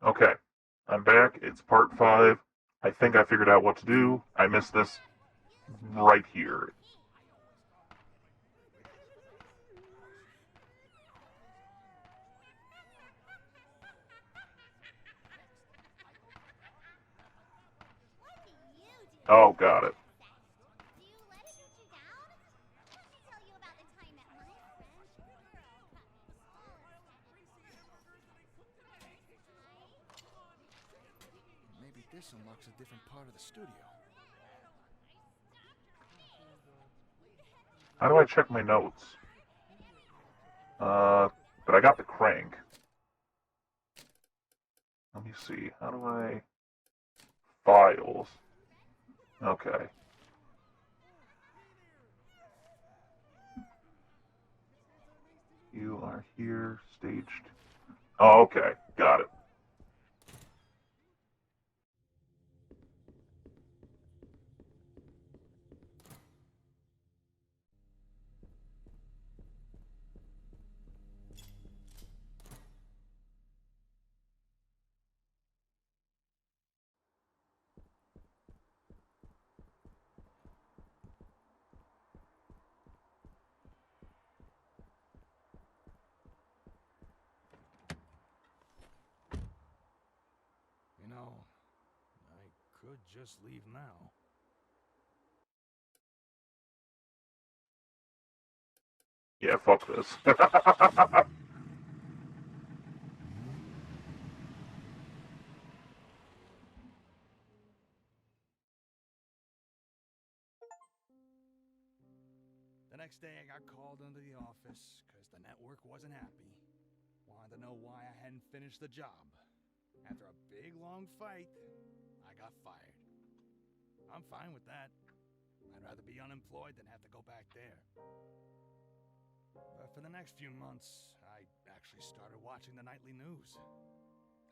Okay, I'm back. It's part 5. I think I figured out what to do. I missed this right here. Oh, got it. Maybe this unlocks a different part of the studio. How do I check my notes? But I got the crank. Let me see. How do I... Files. Okay. You are here, staged. Oh, okay. Got it. You know, I could just leave now. Yeah, fuck this. The next day, I got called into the office because the network wasn't happy. Wanted to know why I hadn't finished the job. After a big, long fight, I got fired. I'm fine with that. I'd rather be unemployed than have to go back there. But for the next few months, I actually started watching the nightly news.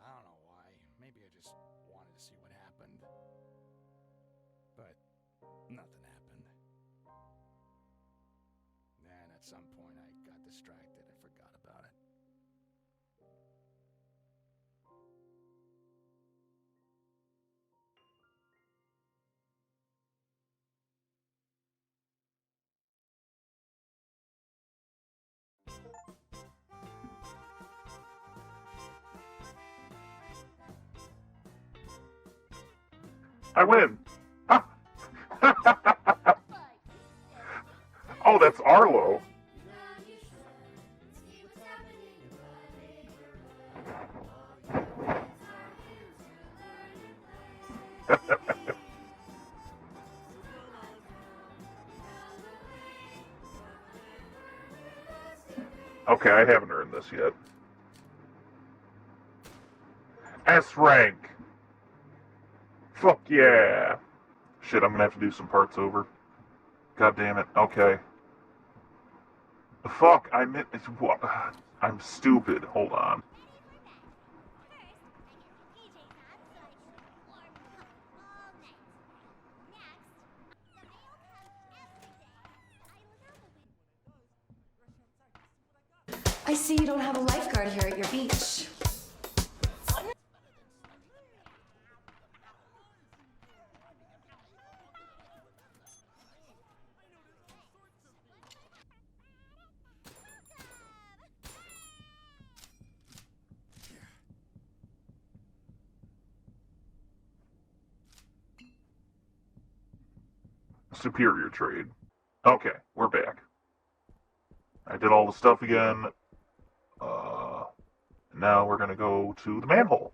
I don't know why. Maybe I just wanted to see what happened. But nothing happened. And at some point, I got distracted and forgot about it. I win! Oh, that's Arlo. Okay, I haven't earned this yet. S rank! Fuck yeah! Shit, I'm gonna have to do some parts over. God damn it. Okay. Fuck, I meant... It's what? I'm stupid. Hold on. I see you don't have a lifeguard here at your beach. Superior trade. Okay, we're back. I did all the stuff again. Uh, Now we're gonna go to the manhole.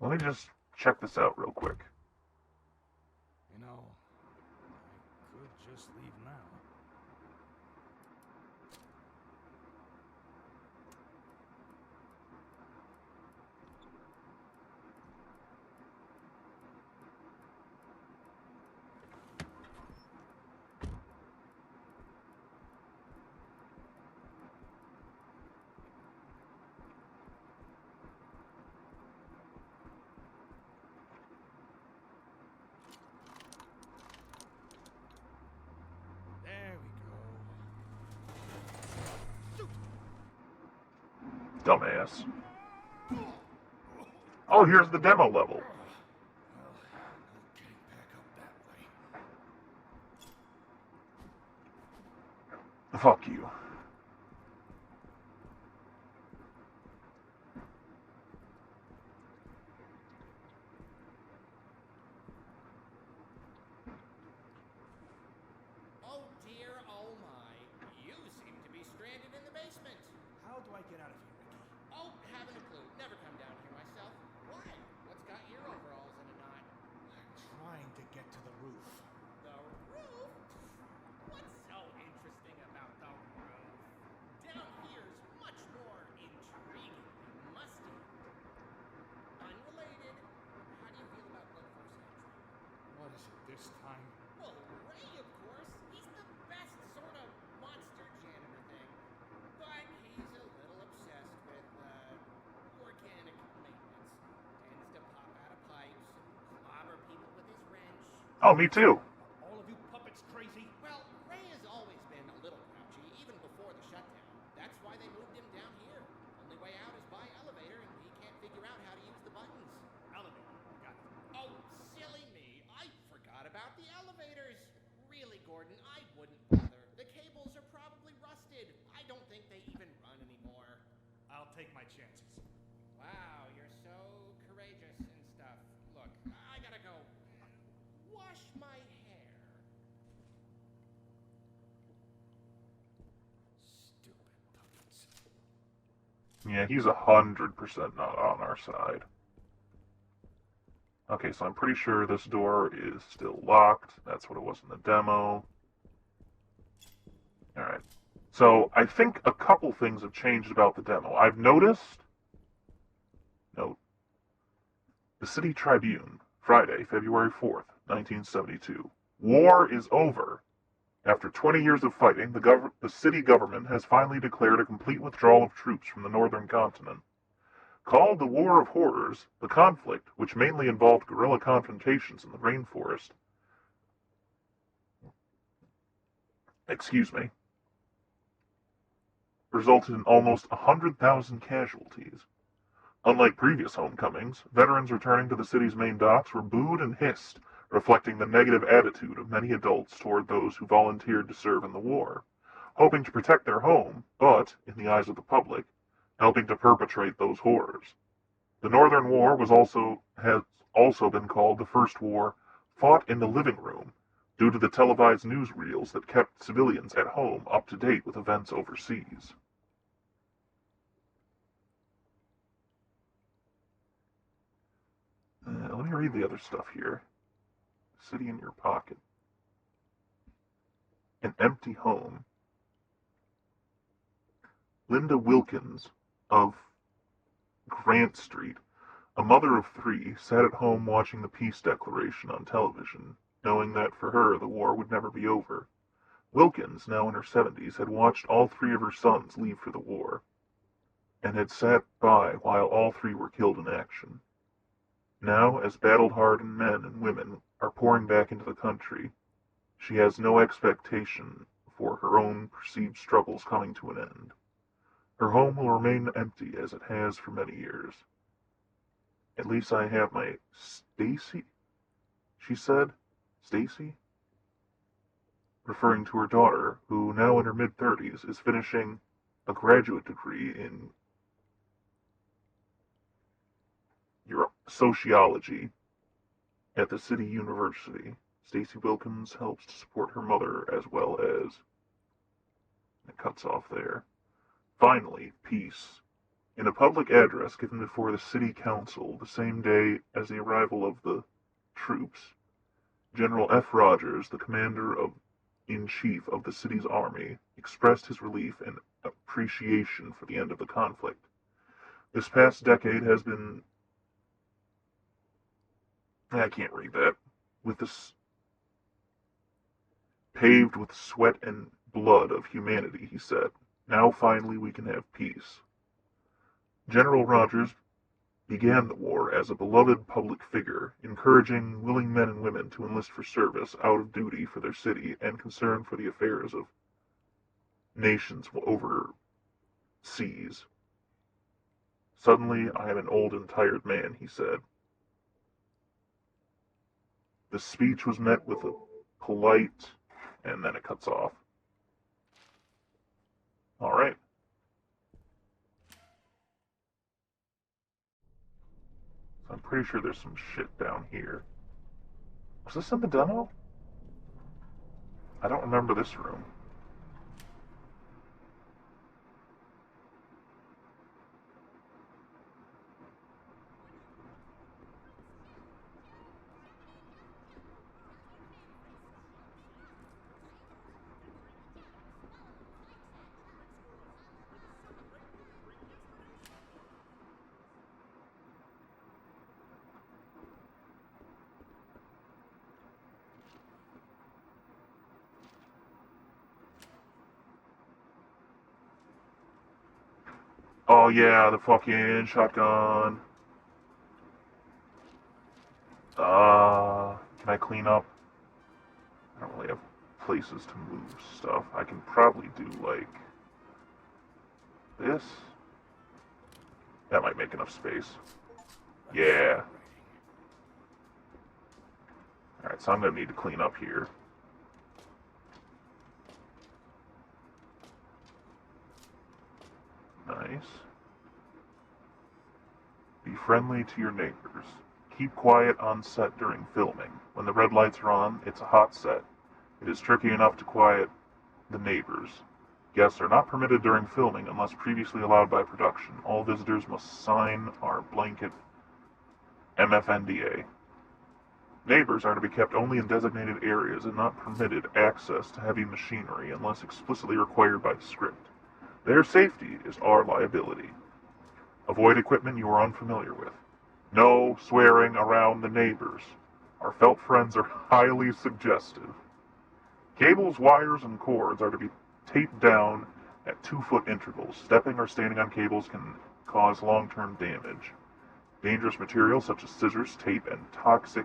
Let me just check this out real quick. You know, I could just leave now. Dumbass. Oh, here's the demo level. Okay, back up that way. Fuck you. Oh dear, oh my. You seem to be stranded in the basement. How do I get out of here, Ricky? Oh, haven't a clue. Never come down here myself. Why? What's got your overalls in a knot? I'm trying to get to the roof. The roof? What's so interesting about the roof? Down here's much more intriguing and musty. Unrelated, how do you feel about Blood Force entry? What is it this time? Well, Ray, of course. He's the best sort of monster janitor thing. But he's a little obsessed with, organic maintenance. Tends to pop out of pipes and clobber people with his wrench. Oh, me too. Are all of you puppets crazy? Well, Ray has always been a little grouchy, even before the shutdown. That's why they moved him down here. Only way out is by elevator, and he can't figure out how to use the buttons. Elevator. Got it. Oh, silly me. I forgot about the elevators. Really, Gordon, I wouldn't bother. The cables are probably rusted. I don't think they even run anymore. I'll take my chances. Wow, you're so courageous and stuff. Look, I gotta go wash my hair. Stupid puppets. Yeah, he's 100% not on our side. Okay, so I'm pretty sure this door is still locked. That's what it was in the demo. Alright. So, I think a couple things have changed about the demo. I've noticed... Note. The City Tribune, Friday, February 4th, 1972. War is over. After 20 years of fighting, the city government has finally declared a complete withdrawal of troops from the northern continent. Called the War of Horrors, the conflict, which mainly involved guerrilla confrontations in the rainforest, resulted in almost 100,000 casualties. Unlike previous homecomings, veterans returning to the city's main docks were booed and hissed, reflecting the negative attitude of many adults toward those who volunteered to serve in the war, hoping to protect their home, but, in the eyes of the public, helping to perpetrate those horrors. The Northern War has also been called the first war fought in the living room, due to the televised newsreels that kept civilians at home up to date with events overseas. Let me read the other stuff here. City in your pocket. An empty home. Linda Wilkins of Grant Street, a mother of 3, sat at home watching the peace declaration on television, knowing that for her the war would never be over. Wilkins, now in her 70s, had watched all 3 of her sons leave for the war, and had sat by while all 3 were killed in action. Now, as battle-hardened men and women are pouring back into the country, she has no expectation for her own perceived struggles coming to an end. Her home will remain empty as it has for many years. At least I have my Stacy, she said. Stacy? Referring to her daughter, who, now in her mid-30s, is finishing a graduate degree in sociology at the City University. Stacy Wilkins helps to support her mother as well as... It cuts off there. Finally, peace. In a public address given before the City Council the same day as the arrival of the troops, General F. Rogers, the commander-in-chief of the city's army, expressed his relief and appreciation for the end of the conflict. This past decade has been... I can't read that. With this paved with sweat and blood of humanity, he said. Now finally we can have peace. General Rogers began the war as a beloved public figure, encouraging willing men and women to enlist for service out of duty for their city and concern for the affairs of nations overseas. Suddenly, I am an old and tired man, he said. The speech was met with a polite, and then it cuts off. All right. So I'm pretty sure there's some shit down here. Was this in the demo? I don't remember this room. Oh yeah, the fucking shotgun. Can I clean up? I don't really have places to move stuff. I can probably do like this. That might make enough space. Yeah. Alright, so I'm gonna need to clean up here. Nice. Be friendly to your neighbors. Keep quiet on set during filming. When the red lights are on, it's a hot set. It is tricky enough to quiet the neighbors. Guests are not permitted during filming unless previously allowed by production. All visitors must sign our blanket MFNDA. Neighbors are to be kept only in designated areas and not permitted access to heavy machinery unless explicitly required by the script. Their safety is our liability. Avoid equipment you are unfamiliar with. No swearing around the neighbors. Our felt friends are highly suggestive. Cables, wires, and cords are to be taped down at 2-foot intervals. Stepping or standing on cables can cause long-term damage. Dangerous materials such as scissors, tape, and toxic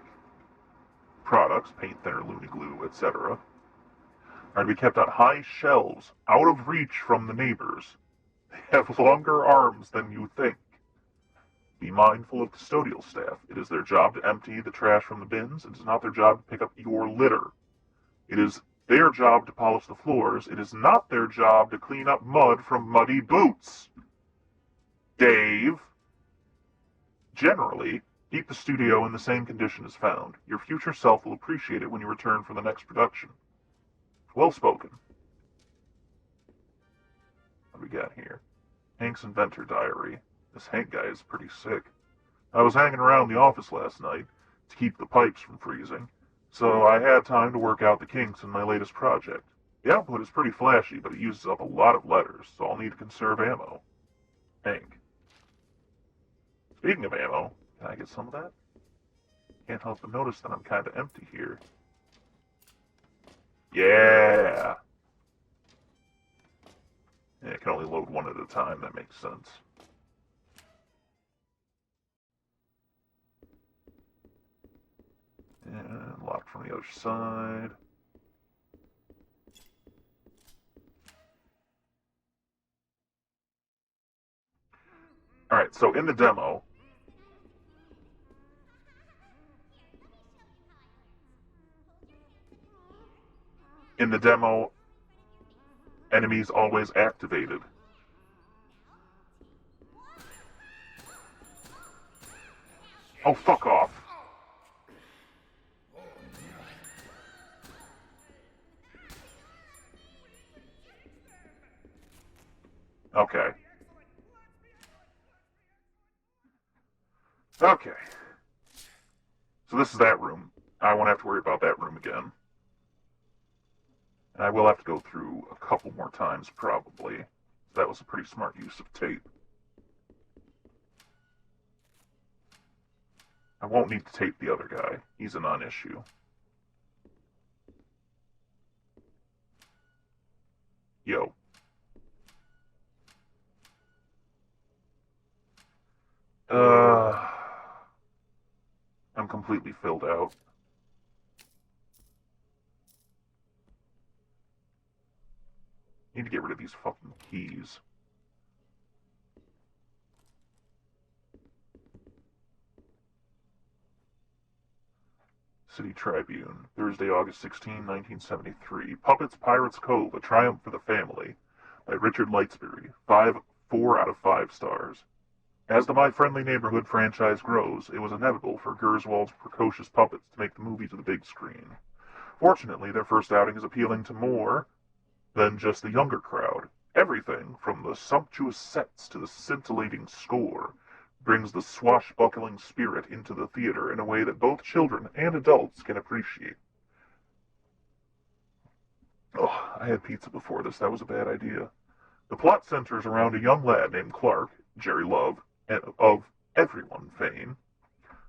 products, paint thinner, Looney glue, etc., are to be kept on high shelves, out of reach from the neighbors. They have longer arms than you think. Be mindful of custodial staff. It is their job to empty the trash from the bins. It is not their job to pick up your litter. It is their job to polish the floors. It is not their job to clean up mud from muddy boots. Dave. Generally, keep the studio in the same condition as found. Your future self will appreciate it when you return for the next production. Well spoken. What do we got here? Hank's inventor diary. This Hank guy is pretty sick. I was hanging around the office last night to keep the pipes from freezing, so I had time to work out the kinks in my latest project. The output is pretty flashy, but it uses up a lot of letters, so I'll need to conserve ammo. Hank. Speaking of ammo, can I get some of that? Can't help but notice that I'm kind of empty here. Yeah! Yeah, I can only load one at a time, that makes sense. And locked from the other side. Alright, so in the demo, enemies always activated. Oh, fuck off. Okay. Okay. So this is that room. I won't have to worry about that room again. And I will have to go through a couple more times, probably. That was a pretty smart use of tape. I won't need to tape the other guy. He's a non-issue. Yo. I'm completely filled out. Need to get rid of these fucking keys. City Tribune, Thursday, August 16, 1973. Puppets Pirates Cove, A Triumph for the Family, by Richard Lightsbury. 4 out of 5 stars. As the My Friendly Neighborhood franchise grows, it was inevitable for Gerswald's precocious puppets to make the movie to the big screen. Fortunately, their first outing is appealing to more than just the younger crowd. Everything, from the sumptuous sets to the scintillating score, brings the swashbuckling spirit into the theater in a way that both children and adults can appreciate. Oh, I had pizza before this. That was a bad idea. The plot centers around a young lad named Clark, Jerry Love, of everyone fame,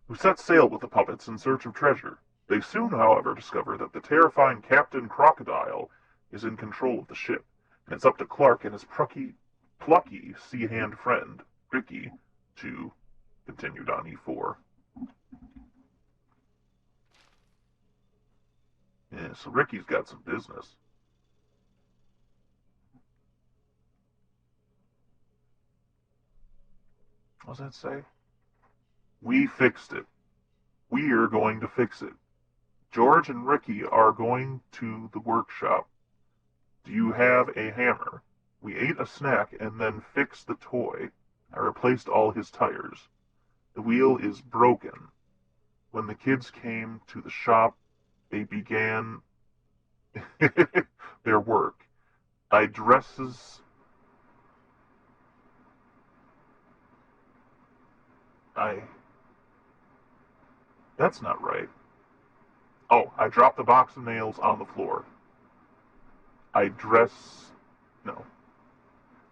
who sets sail with the puppets in search of treasure. They soon, however, discover that the terrifying Captain Crocodile is in control of the ship, and it's up to Clark and his plucky sea-hand friend, Ricky, to continued on E4. Yeah, so Ricky's got some business. What does that say? We fixed it. We're going to fix it. George and Ricky are going to the workshop. Do you have a hammer? We ate a snack and then fixed the toy. I replaced all his tires. The wheel is broken. When the kids came to the shop, they began their work. That's not right. Oh, I dropped the box of nails on the floor. No.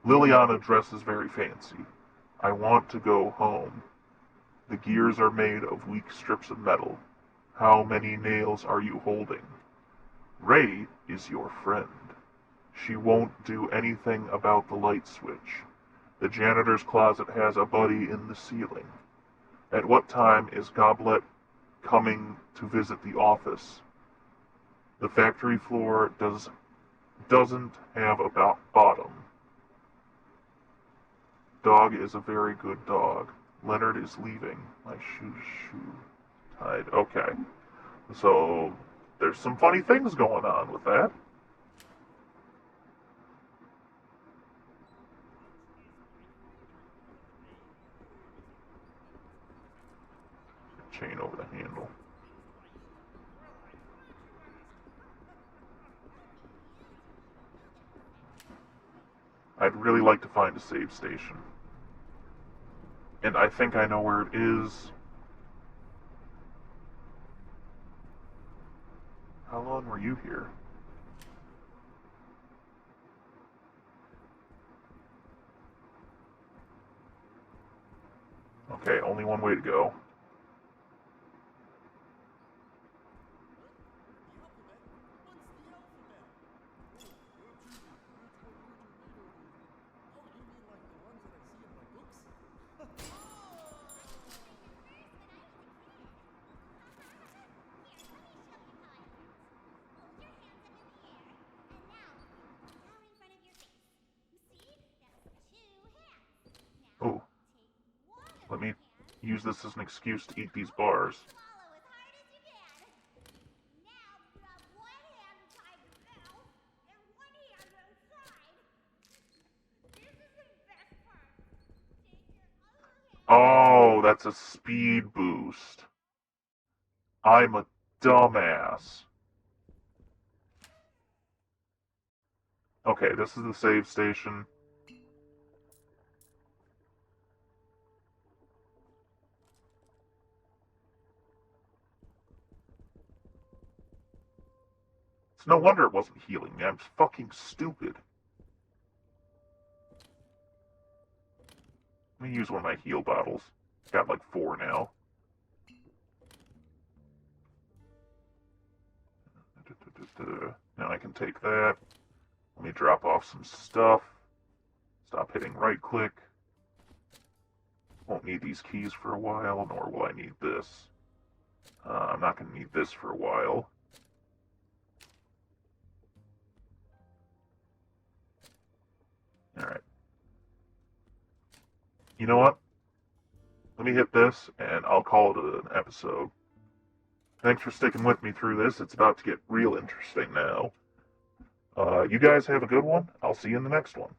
Liliana dresses very fancy. I want to go home. The gears are made of weak strips of metal. How many nails are you holding? Ray is your friend. She won't do anything about the light switch. The janitor's closet has a buddy in the ceiling. At what time is Goblet coming to visit the office? The factory floor doesn't have a bottom. Dog is a very good dog. Leonard is leaving. My shoe tied. Okay. So, there's some funny things going on with that. Chain over the handle. I'd really like to find a save station. And I think I know where it is. How long were you here? Okay, only one way to go. Oh, let me use this as an excuse to eat these bars. Oh, that's a speed boost. I'm a dumbass. Okay, this is the save station. It's no wonder it wasn't healing me. I'm fucking stupid. Let me use one of my heal bottles. Got like 4 now. Now I can take that. Let me drop off some stuff. Stop hitting right click. Won't need these keys for a while, nor will I need this. I'm not going to need this for a while. Alright. You know what? Let me hit this, and I'll call it an episode. Thanks for sticking with me through this. It's about to get real interesting now. You guys have a good one. I'll see you in the next one.